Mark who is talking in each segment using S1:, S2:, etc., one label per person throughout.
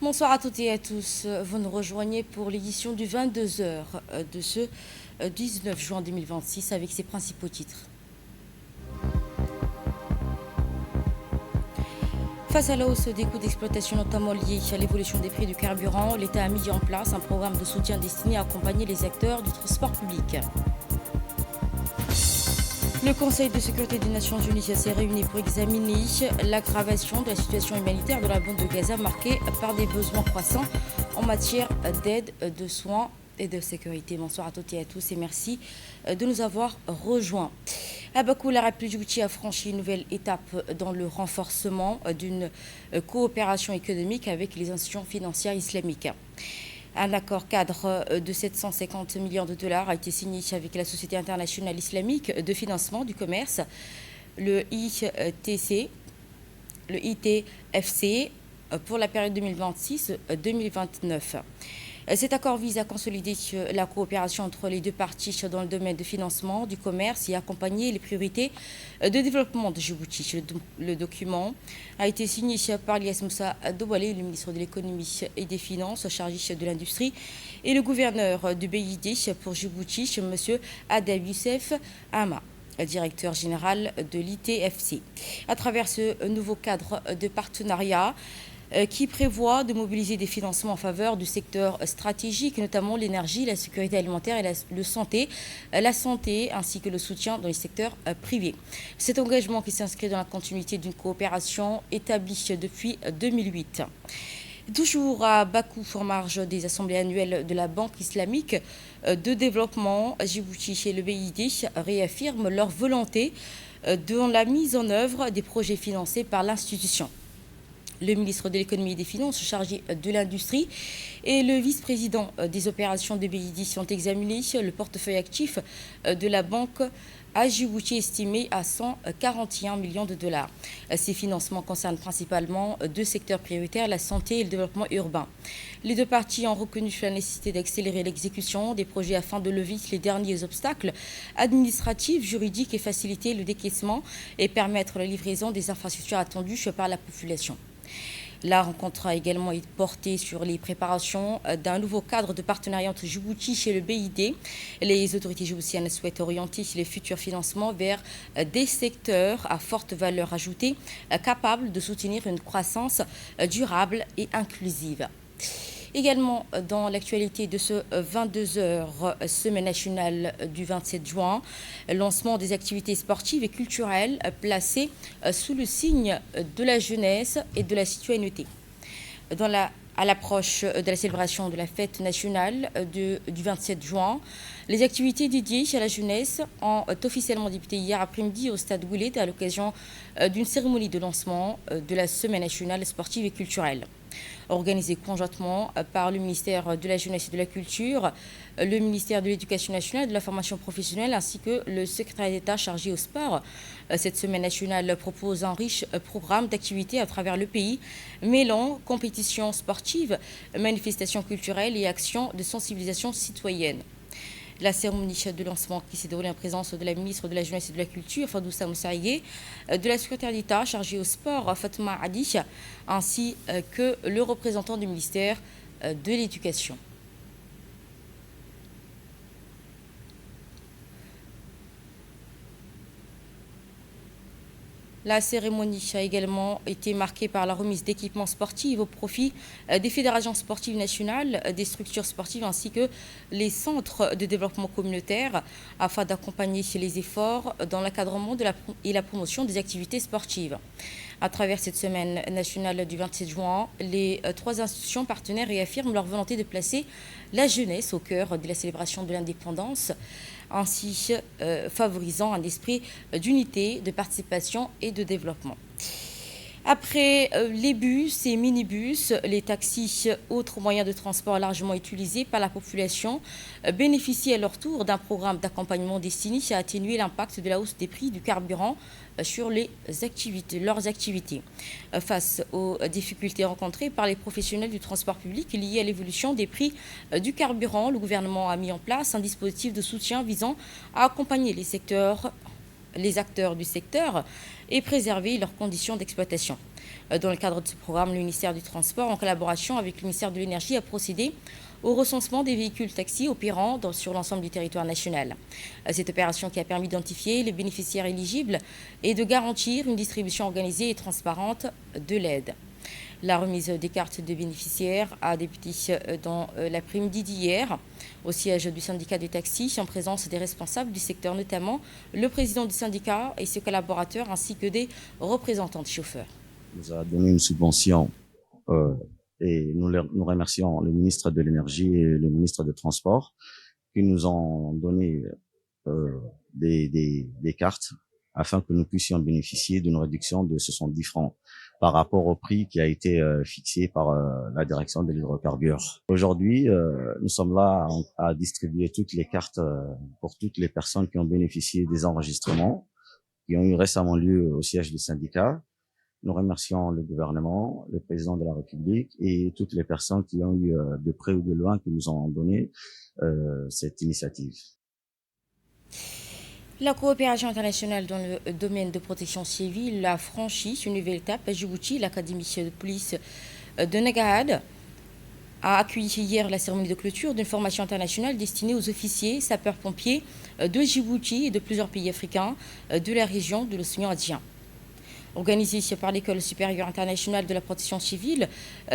S1: Bonsoir à toutes et à tous. Vous nous rejoignez pour l'édition du 22 heures de ce 19 juin 2026 avec ses principaux titres. Face à la hausse des coûts d'exploitation notamment liés à l'évolution des prix du carburant, l'État a mis en place un programme de soutien destiné à accompagner les acteurs du transport public. Le Conseil de sécurité des Nations Unies s'est réuni pour examiner l'aggravation de la situation humanitaire de la bande de Gaza marquée par des besoins croissants en matière d'aide, de soins et de sécurité. Bonsoir à toutes et à tous et merci de nous avoir rejoints. À Bakou, la République djibouti a franchi une nouvelle étape dans le renforcement d'une coopération économique avec les institutions financières islamiques. Un accord cadre de 750 millions de dollars a été signé avec la Société internationale islamique de financement du commerce, le ITFC, pour la période 2026-2029. Cet accord vise à consolider la coopération entre les deux parties dans le domaine de financement, du commerce et accompagner les priorités de développement de Djibouti. Le document a été signé par Ilyas Moussa Doubalé, le ministre de l'économie et des finances chargé de l'industrie, et le gouverneur du BID pour Djibouti, M. Adab Youssef Hama, directeur général de l'ITFC. À travers ce nouveau cadre de partenariat, qui prévoit de mobiliser des financements en faveur du secteur stratégique, notamment l'énergie, la sécurité alimentaire et la santé, ainsi que le soutien dans les secteurs privés. Cet engagement qui s'inscrit dans la continuité d'une coopération établie depuis 2008. Toujours à Bakou, en marge des assemblées annuelles de la Banque islamique de développement, Djibouti et le BID réaffirment leur volonté dans la mise en œuvre des projets financés par l'institution. Le ministre de l'économie et des finances chargé de l'industrie et le vice-président des opérations de BID ont examiné le portefeuille actif de la banque à Djibouti estimé à 141 millions de dollars. Ces financements concernent principalement deux secteurs prioritaires, la santé et le développement urbain. Les deux parties ont reconnu la nécessité d'accélérer l'exécution des projets afin de lever les derniers obstacles administratifs, juridiques et faciliter le décaissement et permettre la livraison des infrastructures attendues par la population. La rencontre a également été portée sur les préparations d'un nouveau cadre de partenariat entre Djibouti et le BID. Les autorités djiboutiennes souhaitent orienter les futurs financements vers des secteurs à forte valeur ajoutée, capables de soutenir une croissance durable et inclusive. Également dans l'actualité de ce 22 heures, semaine nationale du 27 juin, lancement des activités sportives et culturelles placées sous le signe de la jeunesse et de la citoyenneté. À l'approche de la célébration de la fête nationale du 27 juin, les activités dédiées à la jeunesse ont officiellement débuté hier après-midi au stade Goulet à l'occasion d'une cérémonie de lancement de la semaine nationale sportive et culturelle. Organisée conjointement par le ministère de la Jeunesse et de la Culture, le ministère de l'Éducation nationale et de la formation professionnelle ainsi que le secrétariat d'État chargé au sport. Cette semaine nationale propose un riche programme d'activités à travers le pays, mêlant compétitions sportives, manifestations culturelles et actions de sensibilisation citoyenne. La cérémonie de lancement qui s'est déroulée en présence de la ministre de la Jeunesse et de la Culture, Fadoussa Moussaïe, de la secrétaire d'État chargée au sport, Fatma Adi, ainsi que le représentant du ministère de l'Éducation. La cérémonie a également été marquée par la remise d'équipements sportifs au profit des fédérations sportives nationales, des structures sportives ainsi que les centres de développement communautaire afin d'accompagner les efforts dans l'encadrement et la promotion des activités sportives. À travers cette semaine nationale du 27 juin, les trois institutions partenaires réaffirment leur volonté de placer la jeunesse au cœur de la célébration de l'indépendance, ainsi favorisant un esprit d'unité, de participation et de développement. Après les bus et minibus, les taxis, autres moyens de transport largement utilisés par la population, bénéficient à leur tour d'un programme d'accompagnement destiné à atténuer l'impact de la hausse des prix du carburant sur leurs activités. Face aux difficultés rencontrées par les professionnels du transport public liées à l'évolution des prix du carburant, le gouvernement a mis en place un dispositif de soutien visant à accompagner les secteurs les acteurs du secteur et préserver leurs conditions d'exploitation. Dans le cadre de ce programme, le ministère du Transport, en collaboration avec le ministère de l'Énergie, a procédé au recensement des véhicules taxis opérant sur l'ensemble du territoire national. Cette opération qui a permis d'identifier les bénéficiaires éligibles et de garantir une distribution organisée et transparente de l'aide. La remise des cartes de bénéficiaires a débuté dans l'après-midi d'hier au siège du syndicat des taxis en présence des responsables du secteur, notamment le président du syndicat et ses collaborateurs ainsi que des représentants de chauffeurs.
S2: Nous a donné une subvention et nous remercions le ministre de l'Énergie et le ministre des Transports qui nous ont donné des cartes afin que nous puissions bénéficier d'une réduction de 70 francs par rapport au prix qui a été fixé par la direction de l'hydrocarbure. Aujourd'hui, nous sommes là à distribuer toutes les cartes pour toutes les personnes qui ont bénéficié des enregistrements qui ont eu récemment lieu au siège du syndicat. Nous remercions le gouvernement, le président de la République et toutes les personnes qui ont eu de près ou de loin qui nous ont donné cette initiative.
S1: La coopération internationale dans le domaine de protection civile a franchi une nouvelle étape à Djibouti. L'académie de police de Nagahad a accueilli hier la cérémonie de clôture d'une formation internationale destinée aux officiers sapeurs-pompiers de Djibouti et de plusieurs pays africains de la région de l'océan Indien. Organisée par l'École supérieure internationale de la protection civile,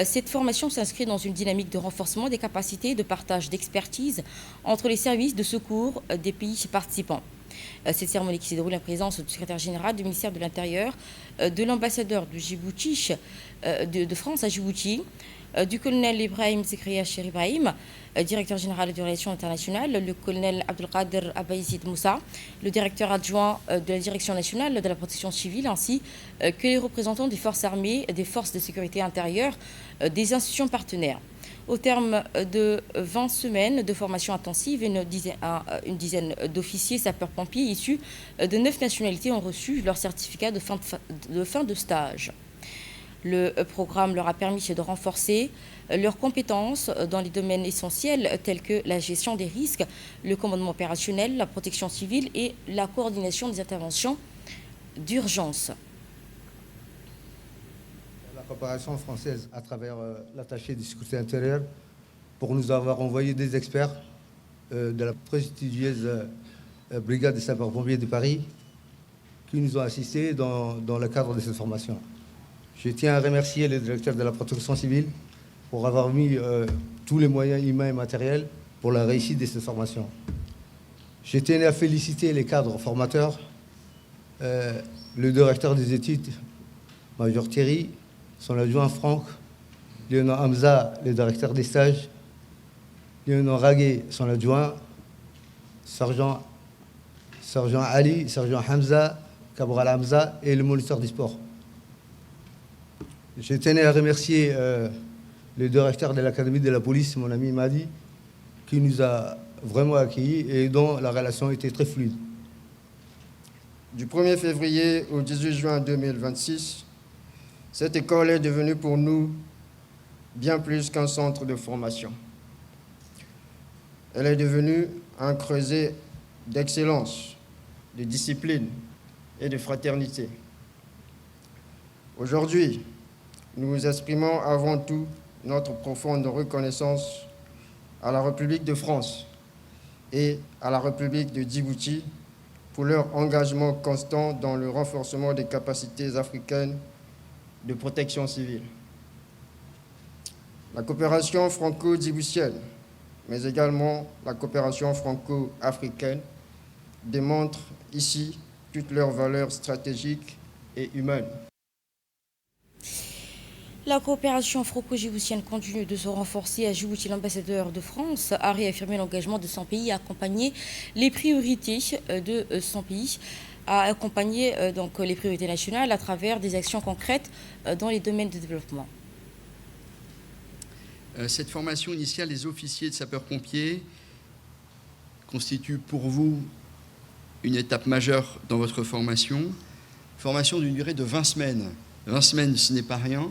S1: cette formation s'inscrit dans une dynamique de renforcement des capacités de partage d'expertise entre les services de secours des pays participants. Cette cérémonie qui s'est déroulée en présence du secrétaire général du ministère de l'Intérieur, de l'ambassadeur de Djibouti, de France à Djibouti, du colonel Ibrahim Zekria Cheribrahim, directeur général des relations internationales, le colonel Abdelkader Abaïzid Moussa, le directeur adjoint de la direction nationale de la protection civile, ainsi que les représentants des forces armées, des forces de sécurité intérieure, des institutions partenaires. Au terme de 20 semaines de formation intensive, une dizaine d'officiers sapeurs-pompiers issus de 9 nationalités ont reçu leur certificat de fin de stage. Le programme leur a permis de renforcer leurs compétences dans les domaines essentiels tels que la gestion des risques, le commandement opérationnel, la protection civile et la coordination des interventions d'urgence.
S3: La coopération française à travers l'attaché de sécurité intérieure pour nous avoir envoyé des experts de la prestigieuse brigade des sapeurs-pompiers de Paris qui nous ont assistés dans le cadre de cette formation. Je tiens à remercier le directeur de la protection civile pour avoir mis tous les moyens humains et matériels pour la réussite de cette formation. Je tiens à féliciter les cadres formateurs, le directeur des études, Major Thierry, son adjoint Franck, Léonard Hamza, le directeur des stages, Léonard Raguet, son adjoint, sergent Ali, sergent Hamza, Cabral Hamza et le moniteur du sport. Je tenais à remercier le directeur de l'académie de la police, mon ami Madi, qui nous a vraiment accueillis et dont la relation était très fluide.
S4: Du 1er février au 18 juin 2026, cette école est devenue pour nous bien plus qu'un centre de formation. Elle est devenue un creuset d'excellence, de discipline et de fraternité. Aujourd'hui, nous exprimons avant tout notre profonde reconnaissance à la République de France et à la République de Djibouti pour leur engagement constant dans le renforcement des capacités africaines de protection civile. La coopération franco-djiboutienne, mais également la coopération franco-africaine, démontrent ici toutes leurs valeurs stratégiques et humaines.
S1: La coopération franco-djiboutienne continue de se renforcer. À Djibouti, l'ambassadeur de France a réaffirmé l'engagement de son pays à accompagner les priorités de son pays, à accompagner donc les priorités nationales à travers des actions concrètes dans les domaines de développement.
S5: Cette formation initiale des officiers de sapeurs-pompiers constitue pour vous une étape majeure dans votre formation. Formation d'une durée de 20 semaines. 20 semaines, ce n'est pas rien.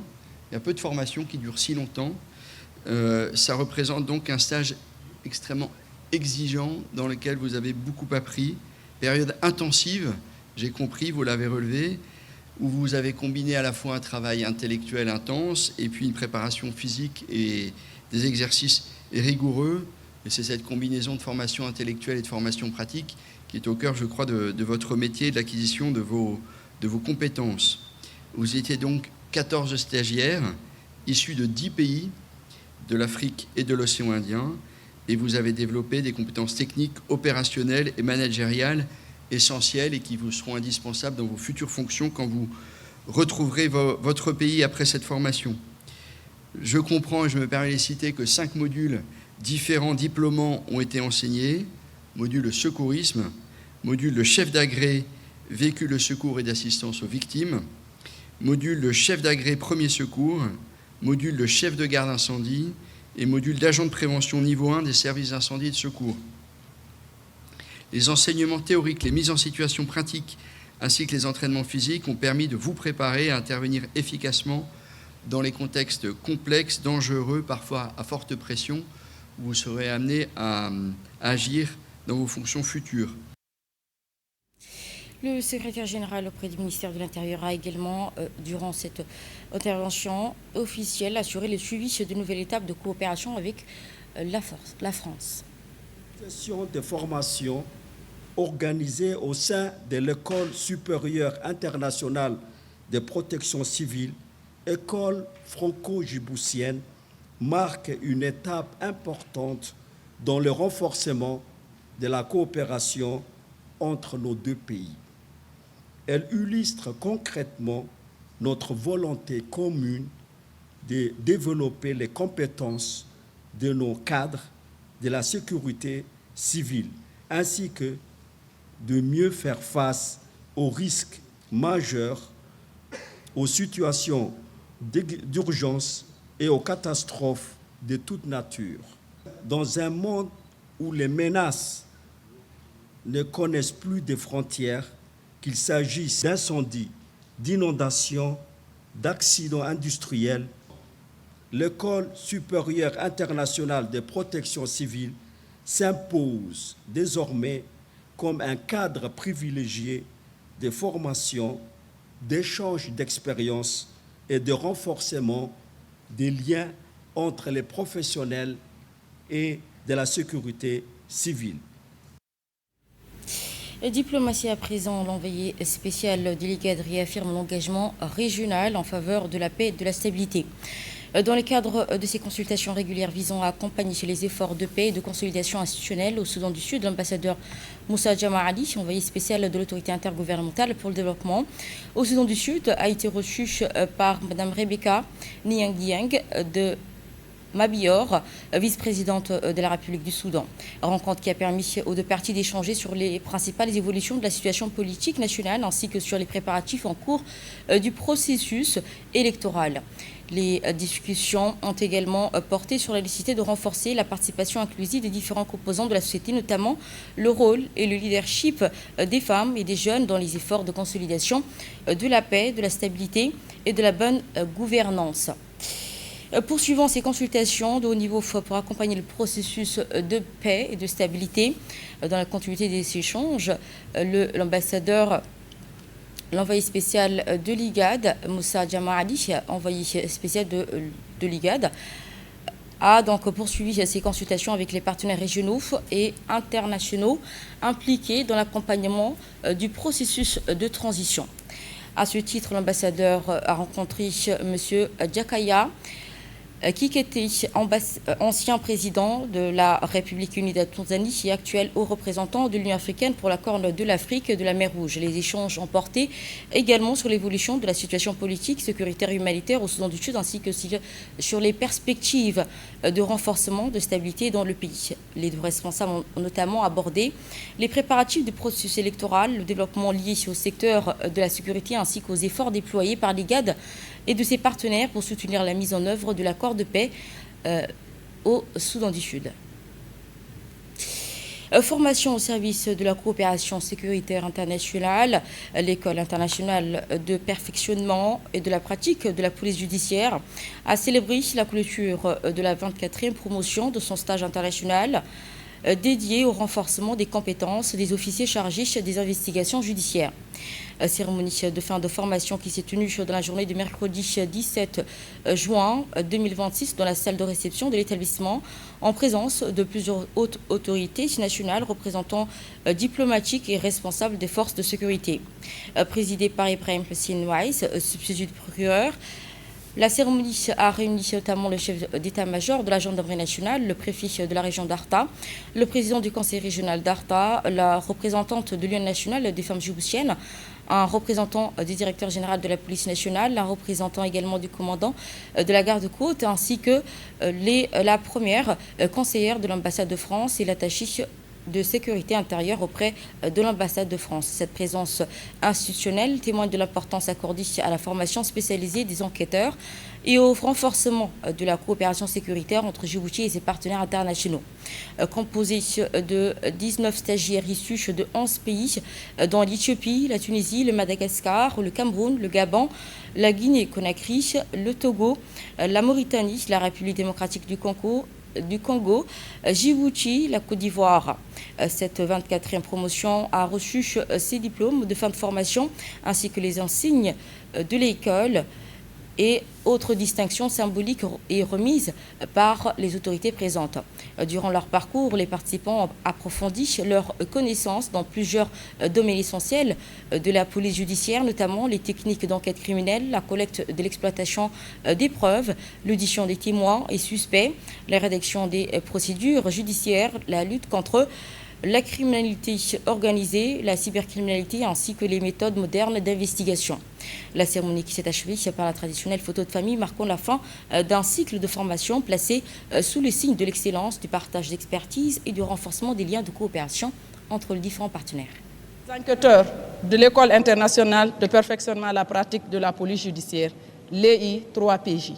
S5: Il y a peu de formations qui durent si longtemps. Ça représente donc un stage extrêmement exigeant dans lequel vous avez beaucoup appris. Période intensive. j'ai compris, vous l'avez relevé, où vous avez combiné à la fois un travail intellectuel intense et puis une préparation physique et des exercices rigoureux. Et c'est cette combinaison de formation intellectuelle et de formation pratique qui est au cœur, je crois, de votre métier, de l'acquisition de vos compétences. Vous étiez donc 14 stagiaires issus de 10 pays, de l'Afrique et de l'océan Indien, et vous avez développé des compétences techniques, opérationnelles et managériales essentielles et qui vous seront indispensables dans vos futures fonctions quand vous retrouverez votre pays après cette formation. Je comprends, et je me permets de les citer, que 5 modules différents diplômants ont été enseignés. Module de secourisme, module de chef d'agré, véhicule de secours et d'assistance aux victimes, module de chef d'agré premier secours, module de chef de garde incendie et module d'agent de prévention niveau 1 des services d'incendie et de secours. Les enseignements théoriques, les mises en situation pratiques ainsi que les entraînements physiques ont permis de vous préparer à intervenir efficacement dans les contextes complexes, dangereux, parfois à forte pression, où vous serez amené à agir dans vos fonctions futures.
S1: Le secrétaire général auprès du ministère de l'Intérieur a également, durant cette intervention officielle, assuré le suivi de nouvelles étapes de coopération avec la France.
S6: Session de formation organisée au sein de l'École supérieure internationale de protection civile, école franco-djiboutienne, marque une étape importante dans le renforcement de la coopération entre nos deux pays. Elle illustre concrètement notre volonté commune de développer les compétences de nos cadres de la sécurité civile, ainsi que de mieux faire face aux risques majeurs, aux situations d'urgence et aux catastrophes de toute nature. Dans un monde où les menaces ne connaissent plus de frontières, qu'il s'agisse d'incendies, d'inondations, d'accidents industriels, l'École supérieure internationale de protection civile s'impose désormais comme un cadre privilégié de formation, d'échange d'expériences et de renforcement des liens entre les professionnels et de la sécurité civile.
S1: Diplomatie à présent, l'envoyé spécial de l'IGAD réaffirme l'engagement régional en faveur de la paix et de la stabilité. Dans le cadre de ces consultations régulières visant à accompagner les efforts de paix et de consolidation institutionnelle au Soudan du Sud, l'ambassadeur Moussa Jama Ali, envoyé spécial de l'autorité intergouvernementale pour le développement au Soudan du Sud, a été reçu par Mme Rebecca Niangiang de Mabior, vice-présidente de la République du Soudan. Rencontre qui a permis aux deux parties d'échanger sur les principales évolutions de la situation politique nationale ainsi que sur les préparatifs en cours du processus électoral. Les discussions ont également porté sur la nécessité de renforcer la participation inclusive des différents composants de la société, notamment le rôle et le leadership des femmes et des jeunes dans les efforts de consolidation de la paix, de la stabilité et de la bonne gouvernance. Poursuivant ces consultations de haut niveau pour accompagner le processus de paix et de stabilité dans la continuité des échanges, l'envoyé spécial de l'IGAD, Moussa Jama Ali, envoyé spécial de l'IGAD, a donc poursuivi ces consultations avec les partenaires régionaux et internationaux impliqués dans l'accompagnement du processus de transition. À ce titre, l'ambassadeur a rencontré M. Jakaya, qui était ancien président de la République unie de Tanzanie et actuel haut représentant de l'Union africaine pour la Corne de l'Afrique et de la mer Rouge. Les échanges ont porté également sur l'évolution de la situation politique, sécuritaire et humanitaire au Soudan du Sud, ainsi que sur les perspectives de renforcement de stabilité dans le pays. Les deux responsables ont notamment abordé les préparatifs du processus électoral, le développement lié au secteur de la sécurité, ainsi qu'aux efforts déployés par l'IGAD et de ses partenaires pour soutenir la mise en œuvre de l'accord de paix au Soudan du Sud. Formation au service de la coopération sécuritaire internationale, l'École internationale de perfectionnement et de la pratique de la police judiciaire a célébré la clôture de la 24e promotion de son stage international dédiée au renforcement des compétences des officiers chargés des investigations judiciaires. Cérémonie de fin de formation qui s'est tenue dans la journée de mercredi 17 juin 2026 dans la salle de réception de l'établissement en présence de plusieurs hautes autorités nationales, représentants diplomatiques et responsables des forces de sécurité. Présidée par Ibrahim Hussein Weiss, substitut de procureur, la cérémonie a réuni notamment le chef d'état-major de la gendarmerie nationale, le préfet de la région d'Arta, le président du conseil régional d'Arta, la représentante de l'Union nationale des femmes djiboutiennes, un représentant du directeur général de la police nationale, un représentant également du commandant de la garde-côte, ainsi que la première conseillère de l'ambassade de France et l'attachée de sécurité intérieure auprès de l'ambassade de France. Cette présence institutionnelle témoigne de l'importance accordée à la formation spécialisée des enquêteurs et au renforcement de la coopération sécuritaire entre Djibouti et ses partenaires internationaux. Composé de 19 stagiaires issus de 11 pays, dont l'Éthiopie, la Tunisie, le Madagascar, le Cameroun, le Gabon, la Guinée-Conakry, le Togo, la Mauritanie, la République démocratique du Congo, Djibouti, la Côte d'Ivoire. Cette 24e promotion a reçu ses diplômes de fin de formation ainsi que les insignes de l'école et autres distinctions symboliques et remises par les autorités présentes. Durant leur parcours, les participants approfondissent leurs connaissances dans plusieurs domaines essentiels de la police judiciaire, notamment les techniques d'enquête criminelle, la collecte de l'exploitation des preuves, l'audition des témoins et suspects, la rédaction des procédures judiciaires, la lutte contre la criminalité organisée, la cybercriminalité ainsi que les méthodes modernes d'investigation. La cérémonie qui s'est achevée par la traditionnelle photo de famille marquant la fin d'un cycle de formation placé sous le signe de l'excellence, du partage d'expertise et du renforcement des liens de coopération entre les différents partenaires.
S7: Les enquêteurs de l'École internationale de perfectionnement à la pratique de la police judiciaire, l'EI 3PJ.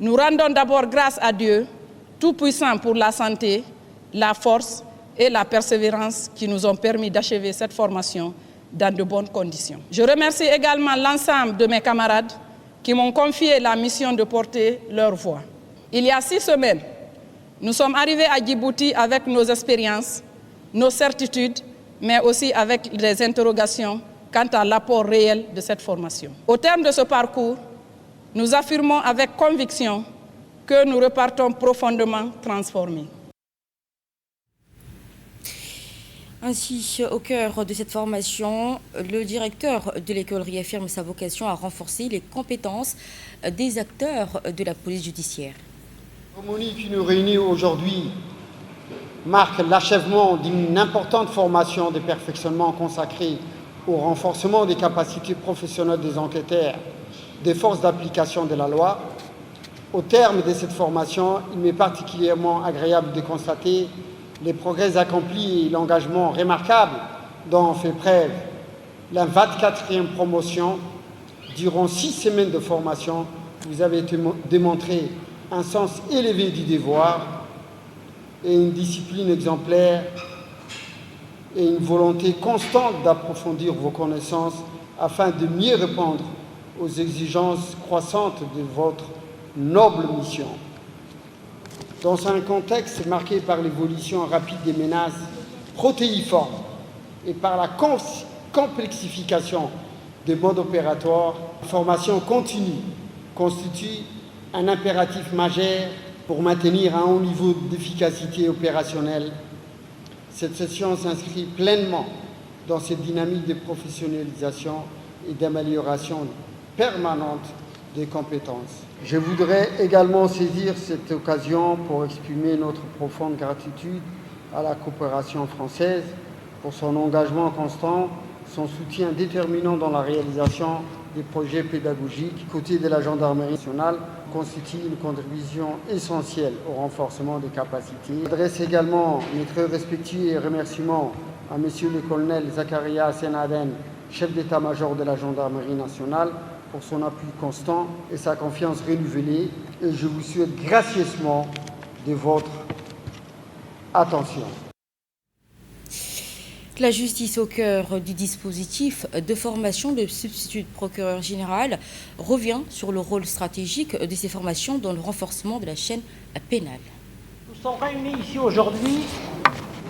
S7: Nous rendons d'abord grâce à Dieu, tout-puissant pour la santé, la force et la persévérance qui nous ont permis d'achever cette formation dans de bonnes conditions. Je remercie également l'ensemble de mes camarades qui m'ont confié la mission de porter leur voix. Il y a 6 semaines, nous sommes arrivés à Djibouti avec nos expériences, nos certitudes, mais aussi avec des interrogations quant à l'apport réel de cette formation. Au terme de ce parcours, nous affirmons avec conviction que nous repartons profondément transformés.
S1: Ainsi, au cœur de cette formation, le directeur de l'école réaffirme sa vocation à renforcer les compétences des acteurs de la police judiciaire.
S8: La cérémonie qui nous réunit aujourd'hui marque l'achèvement d'une importante formation de perfectionnement consacrée au renforcement des capacités professionnelles des enquêteurs des forces d'application de la loi. Au terme de cette formation, il m'est particulièrement agréable de constater les progrès accomplis et l'engagement remarquable dont on fait preuve. La 24e promotion, durant 6 semaines de formation, vous avez démontré un sens élevé du devoir et une discipline exemplaire et une volonté constante d'approfondir vos connaissances afin de mieux répondre aux exigences croissantes de votre noble mission. Dans un contexte marqué par l'évolution rapide des menaces protéiformes et par la complexification des modes opératoires, la formation continue constitue un impératif majeur pour maintenir un haut niveau d'efficacité opérationnelle. Cette session s'inscrit pleinement dans cette dynamique de professionnalisation et d'amélioration permanente des compétences. Je voudrais également saisir cette occasion pour exprimer notre profonde gratitude à la coopération française pour son engagement constant, son soutien déterminant dans la réalisation des projets pédagogiques. Côté de la gendarmerie nationale, constitue une contribution essentielle au renforcement des capacités. J'adresse également mes très respectueux remerciements à Monsieur le colonel Zakaria Senaden, chef d'état-major de la gendarmerie nationale, pour son appui constant et sa confiance renouvelée. Et je vous souhaite gracieusement de votre attention.
S1: La justice au cœur du dispositif de formation de substitut de procureur général revient sur le rôle stratégique de ces formations dans le renforcement de la chaîne pénale.
S9: Nous sommes réunis ici aujourd'hui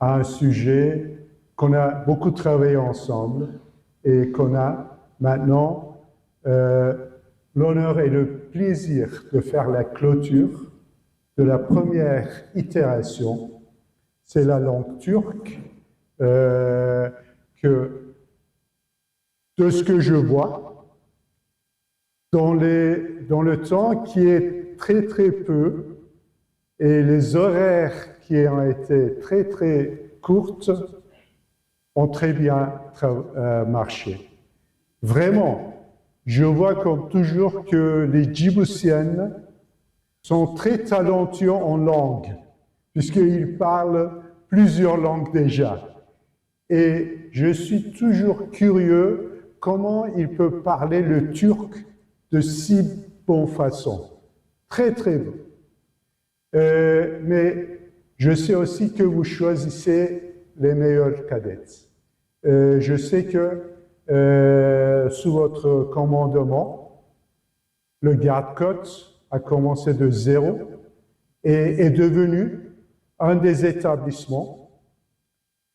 S10: à un sujet qu'on a beaucoup travaillé ensemble et qu'on a maintenant l'honneur et le plaisir de faire la clôture de la première itération. C'est la langue turque que, de ce que je vois, dans le temps qui est très très peu et les horaires qui ont été très très courtes ont très bien marché. Vraiment, je vois comme toujours que les Djiboutiennes sont très talentueux en langue, puisqu'ils parlent plusieurs langues déjà. Et je suis toujours curieux comment ils peuvent parler le turc de si bonne façon. Très, très bon. Mais je sais aussi que vous choisissez les meilleurs cadettes. Je sais que sous votre commandement, le garde-côte a commencé de zéro et est devenu un des établissements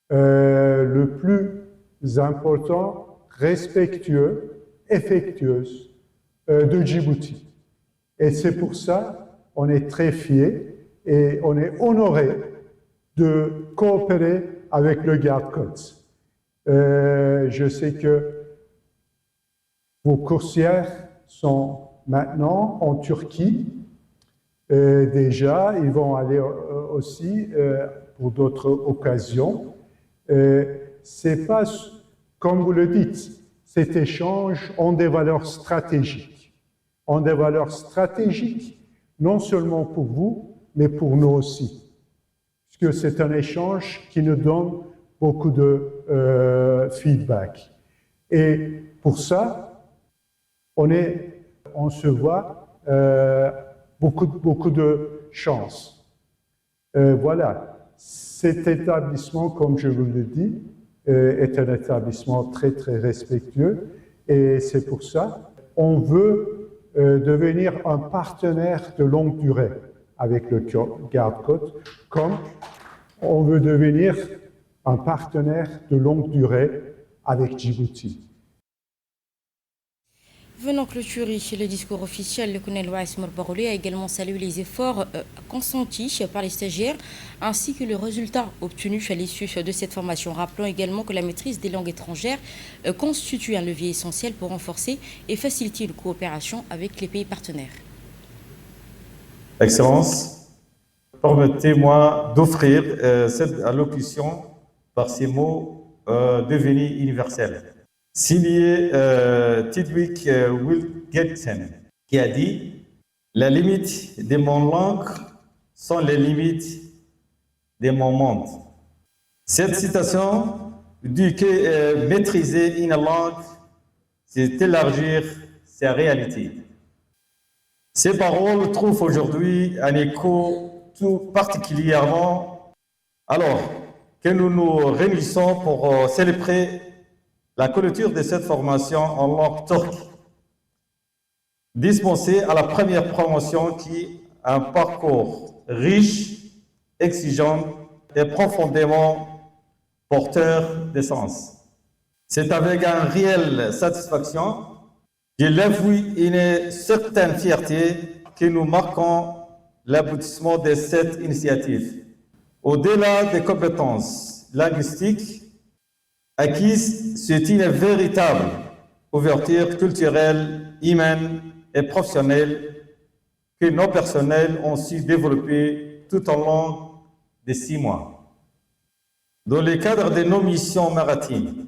S10: le plus important, respectueux, effectueux de Djibouti. Et c'est pour ça qu'on est très fiers et on est honoré de coopérer avec le garde-côte. Je sais que vos coursières sont maintenant en Turquie. Déjà, ils vont aller aussi pour d'autres occasions. C'est pas, comme vous le dites, cet échange ont des valeurs stratégiques. Ont des valeurs stratégiques, non seulement pour vous, mais pour nous aussi. Puisque c'est un échange qui nous donne beaucoup de feedback. Et pour ça, on se voit beaucoup de chance. Voilà, cet établissement, comme je vous le dis, est un établissement très, très respectueux. Et c'est pour ça qu'on veut devenir un partenaire de longue durée avec le garde-côte, comme on veut devenir un partenaire de longue durée avec Djibouti.
S1: Venant clôturer le discours officiel, le colonel Waïs Morbaroli a également salué les efforts consentis par les stagiaires ainsi que le résultat obtenu à l'issue de cette formation. Rappelons également que la maîtrise des langues étrangères constitue un levier essentiel pour renforcer et faciliter une coopération avec les pays partenaires.
S11: Excellence, permettez-moi d'offrir cette allocution par ces mots devenus universels. Signé Tidwik Wilgetsen, qui a dit « Les limites de mon langue sont les limites de mon monde ». Cette citation dit que maîtriser une langue, c'est élargir sa réalité. Ces paroles trouvent aujourd'hui un écho tout particulièrement alors que nous nous réunissons pour célébrer la clôture de cette formation en langue turque, dispensée à la première promotion qui a un parcours riche, exigeant et profondément porteur de sens. C'est avec une réelle satisfaction que l'avoue une certaine fierté que nous marquons l'aboutissement de cette initiative. Au-delà des compétences linguistiques acquises, c'est une véritable ouverture culturelle, humaine et professionnelle que nos personnels ont su développer tout au long de 6 mois. Dans le cadre de nos missions maritimes,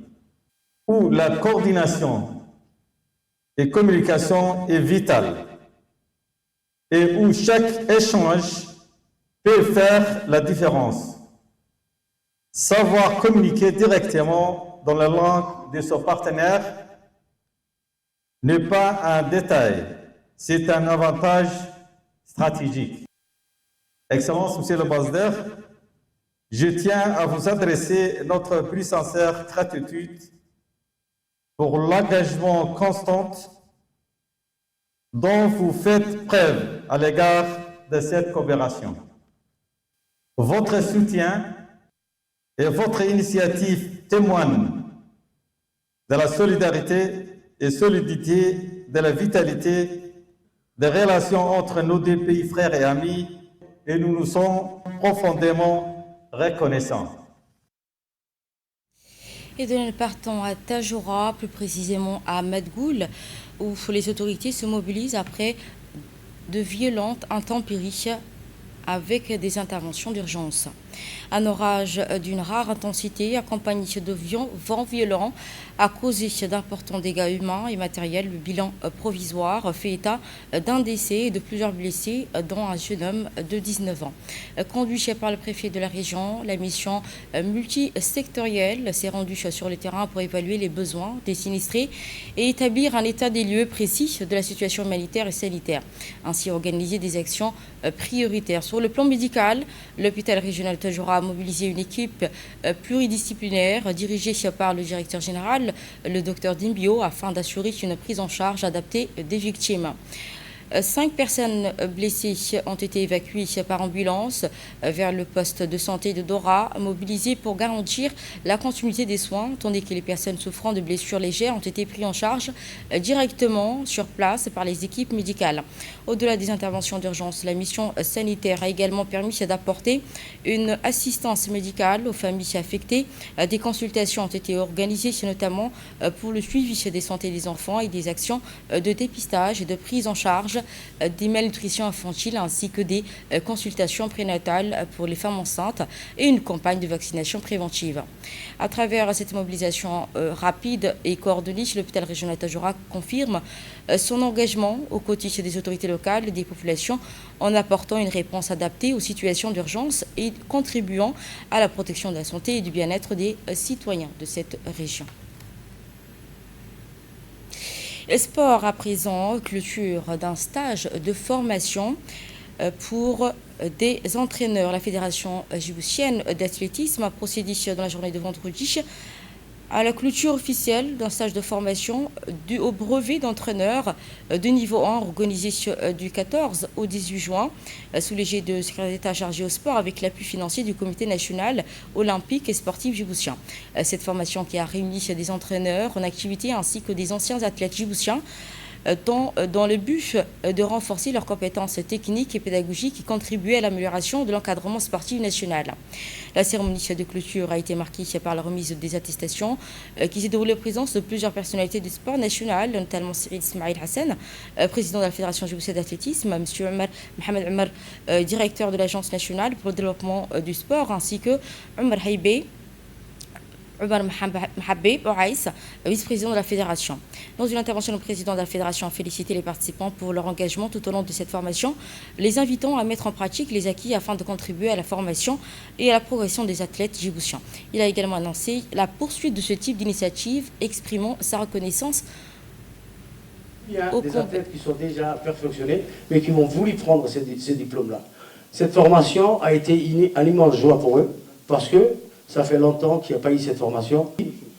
S11: où la coordination et communication est vitale et où chaque échange peut faire la différence. Savoir communiquer directement dans la langue de son partenaire n'est pas un détail, c'est un avantage stratégique. Excellence, Monsieur l'ambassadeur, je tiens à vous adresser notre plus sincère gratitude pour l'engagement constant dont vous faites preuve à l'égard de cette coopération. Votre soutien Et votre initiative témoigne de la solidarité et solidité, de la vitalité des relations entre nos deux pays frères et amis, et nous nous sommes profondément reconnaissants.
S1: Et de nous partons à Tadjoura, plus précisément à Madgoul, où les autorités se mobilisent après de violentes intempéries avec des interventions d'urgence. Un orage d'une rare intensité accompagné de vents violents a causé d'importants dégâts humains et matériels. Le bilan provisoire fait état d'un décès et de plusieurs blessés, dont un jeune homme de 19 ans. Conduit par le préfet de la région, la mission multisectorielle s'est rendue sur le terrain pour évaluer les besoins des sinistrés et établir un état des lieux précis de la situation humanitaire et sanitaire. Ainsi organiser des actions prioritaires. Sur le plan médical, l'hôpital régional Tadjoura a mobilisé une équipe pluridisciplinaire dirigée par le directeur général, le docteur Dimbio, afin d'assurer une prise en charge adaptée des victimes. 5 personnes blessées ont été évacuées par ambulance vers le poste de santé de Dora, mobilisé pour garantir la continuité des soins, tandis que les personnes souffrant de blessures légères ont été prises en charge directement sur place par les équipes médicales. Au-delà des interventions d'urgence, la mission sanitaire a également permis d'apporter une assistance médicale aux familles affectées. Des consultations ont été organisées, notamment pour le suivi des santé des enfants et des actions de dépistage et de prise en charge des malnutritions infantiles, ainsi que des consultations prénatales pour les femmes enceintes et une campagne de vaccination préventive. À travers cette mobilisation rapide et coordonnée, l'hôpital régional Tadjoura confirme son engagement aux côtés des autorités locales et des populations en apportant une réponse adaptée aux situations d'urgence et contribuant à la protection de la santé et du bien-être des citoyens de cette région. Sport à présent, clôture d'un stage de formation pour des entraîneurs. La Fédération djiboutienne d'athlétisme a procédé dans la journée de vendredi à la clôture officielle d'un stage de formation dû au brevet d'entraîneur de niveau 1 organisé du 14 au 18 juin sous l'égide de secrétaire d'État chargé au sport avec l'appui financier du Comité national olympique et sportif djiboutien. Cette formation qui a réuni des entraîneurs en activité ainsi que des anciens athlètes djiboutiens dans le but de renforcer leurs compétences techniques et pédagogiques qui contribuaient à l'amélioration de l'encadrement sportif national. La cérémonie de clôture a été marquée par la remise des attestations qui s'est déroulée en présence de plusieurs personnalités du sport national, notamment Cyril Ismail Hassan, président de la Fédération djiboutienne d'athlétisme, M. Mohamed Omar, directeur de l'Agence nationale pour le développement du sport, ainsi que Omar Haïbé, Mahabib Oaïs, vice-président de la Fédération. Dans une intervention, le président de la Fédération a félicité les participants pour leur engagement tout au long de cette formation, les invitant à mettre en pratique les acquis afin de contribuer à la formation et à la progression des athlètes djiboutiens. Il a également annoncé la poursuite de ce type d'initiative, exprimant sa reconnaissance.
S12: Il y a des athlètes qui sont déjà perfectionnés, mais qui m'ont voulu prendre ces diplômes-là. Cette formation a été une immense joie pour eux, parce que ça fait longtemps qu'il n'y a pas eu cette formation.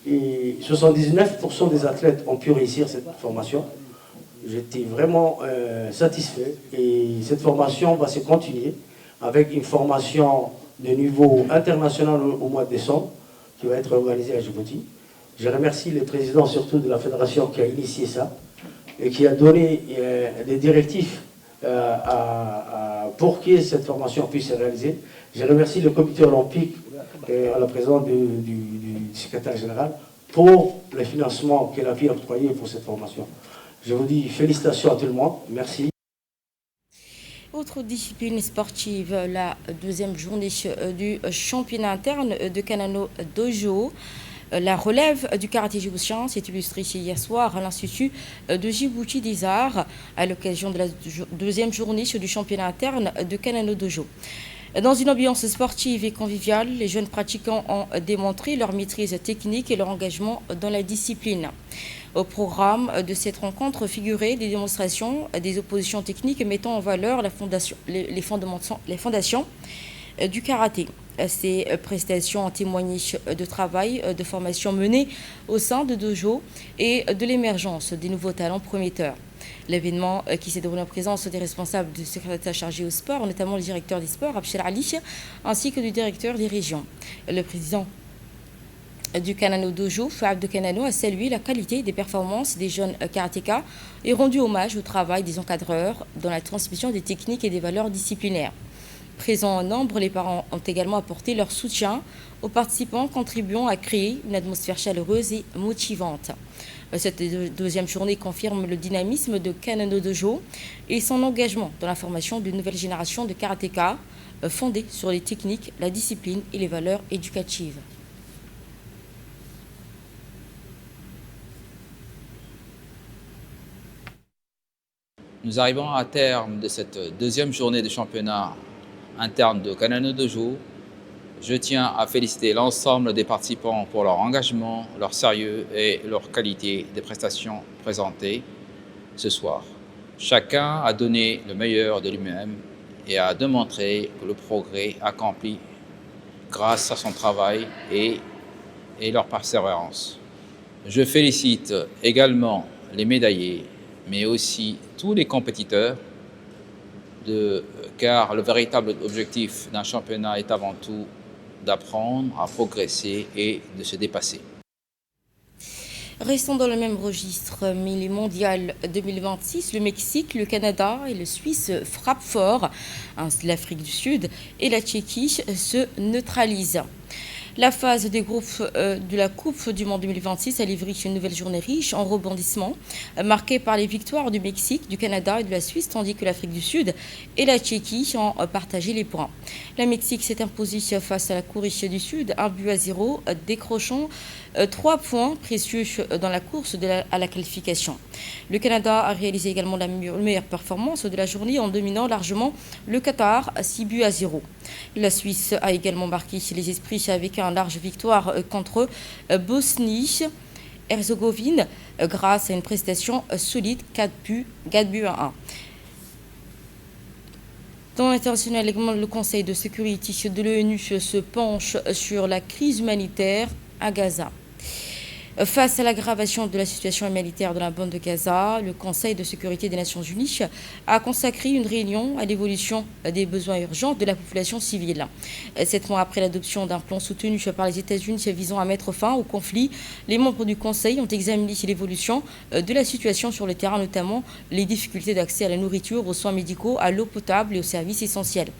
S12: Et 79% des athlètes ont pu réussir cette formation. J'étais vraiment satisfait. Et cette formation va se continuer avec une formation de niveau international au mois de décembre qui va être organisée à Djibouti. Je remercie le président surtout de la fédération qui a initié ça et qui a donné des directives pour que cette formation puisse se réaliser. Je remercie le comité olympique à la présence du secrétaire général pour le financement qu'elle a pu octroyer pour cette formation. Je vous dis félicitations à tout le monde. Merci.
S1: Autre discipline sportive, la deuxième journée du championnat interne de Kanano Dojo. La relève du karaté djiboutien s'est illustrée hier soir à l'Institut de Djibouti des Arts à l'occasion de la deuxième journée du championnat interne de Kanano Dojo. Dans une ambiance sportive et conviviale, les jeunes pratiquants ont démontré leur maîtrise technique et leur engagement dans la discipline. Au programme de cette rencontre figuraient des démonstrations des oppositions techniques mettant en valeur les fondations du karaté. Ces prestations ont témoigné de travail, de formation menée au sein de dojo et de l'émergence des nouveaux talents prometteurs. L'événement qui s'est déroulé en présence des responsables du secrétariat chargé au sport, notamment le directeur des sports, Abshir Ali, ainsi que du directeur des régions. Le président du Kanano Dojo, Fouad Kanano, a salué la qualité des performances des jeunes karatékas et rendu hommage au travail des encadreurs dans la transmission des techniques et des valeurs disciplinaires. Présents en nombre, les parents ont également apporté leur soutien aux participants, contribuant à créer une atmosphère chaleureuse et motivante. Cette deuxième journée confirme le dynamisme de Kanano Dojo et son engagement dans la formation d'une nouvelle génération de karatékas fondée sur les techniques, la discipline et les valeurs éducatives.
S13: Nous arrivons à terme de cette deuxième journée de championnat interne de Kanano Dojo. Je tiens à féliciter l'ensemble des participants pour leur engagement, leur sérieux et leur qualité des prestations présentées ce soir. Chacun a donné le meilleur de lui-même et a démontré que le progrès accompli grâce à son travail et leur persévérance. Je félicite également les médaillés, mais aussi tous les compétiteurs, car le véritable objectif d'un championnat est avant tout d'apprendre à progresser et de se dépasser.
S1: Restons dans le même registre, mais les mondiales 2026, le Mexique, le Canada et le Suisse frappent fort. L'Afrique du Sud et la Tchéquie se neutralisent. La phase des groupes de la Coupe du Monde 2026 a livré une nouvelle journée riche en rebondissements, marquée par les victoires du Mexique, du Canada et de la Suisse, tandis que l'Afrique du Sud et la Tchéquie ont partagé les points. Le Mexique s'est imposé face à la Corée du Sud, 1-0, décrochant 3 points précieux dans la course à la qualification. Le Canada a réalisé également la meilleure performance de la journée en dominant largement le Qatar, 6-0. La Suisse a également marqué les esprits avec une large victoire contre Bosnie-Herzégovine grâce à une prestation solide, 4 buts à 1. Dans l'international, le Conseil de sécurité de l'ONU se penche sur la crise humanitaire à Gaza. Face à l'aggravation de la situation humanitaire de la bande de Gaza, le Conseil de sécurité des Nations Unies a consacré une réunion à l'évolution des besoins urgents de la population civile. 7 mois après l'adoption d'un plan soutenu par les États-Unis visant à mettre fin au conflit, les membres du Conseil ont examiné l'évolution de la situation sur le terrain, notamment les difficultés d'accès à la nourriture, aux soins médicaux, à l'eau potable et aux services essentiels.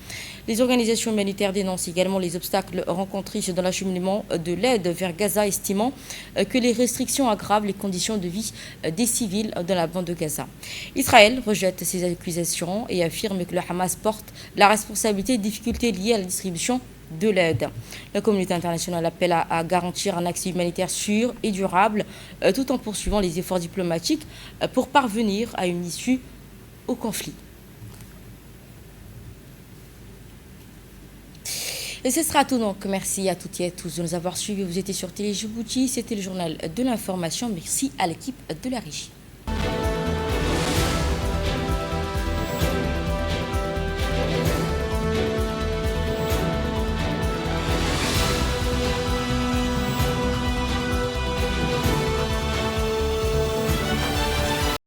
S1: Les organisations humanitaires dénoncent également les obstacles rencontrés dans l'acheminement de l'aide vers Gaza, estimant que les restrictions aggravent les conditions de vie des civils dans la bande de Gaza. Israël rejette ces accusations et affirme que le Hamas porte la responsabilité des difficultés liées à la distribution de l'aide. La communauté internationale appelle à garantir un accès humanitaire sûr et durable, tout en poursuivant les efforts diplomatiques pour parvenir à une issue au conflit. Et ce sera tout donc. Merci à toutes et à tous de nous avoir suivis. Vous étiez sur Télé Djibouti. C'était le journal de l'information. Merci à l'équipe de la régie.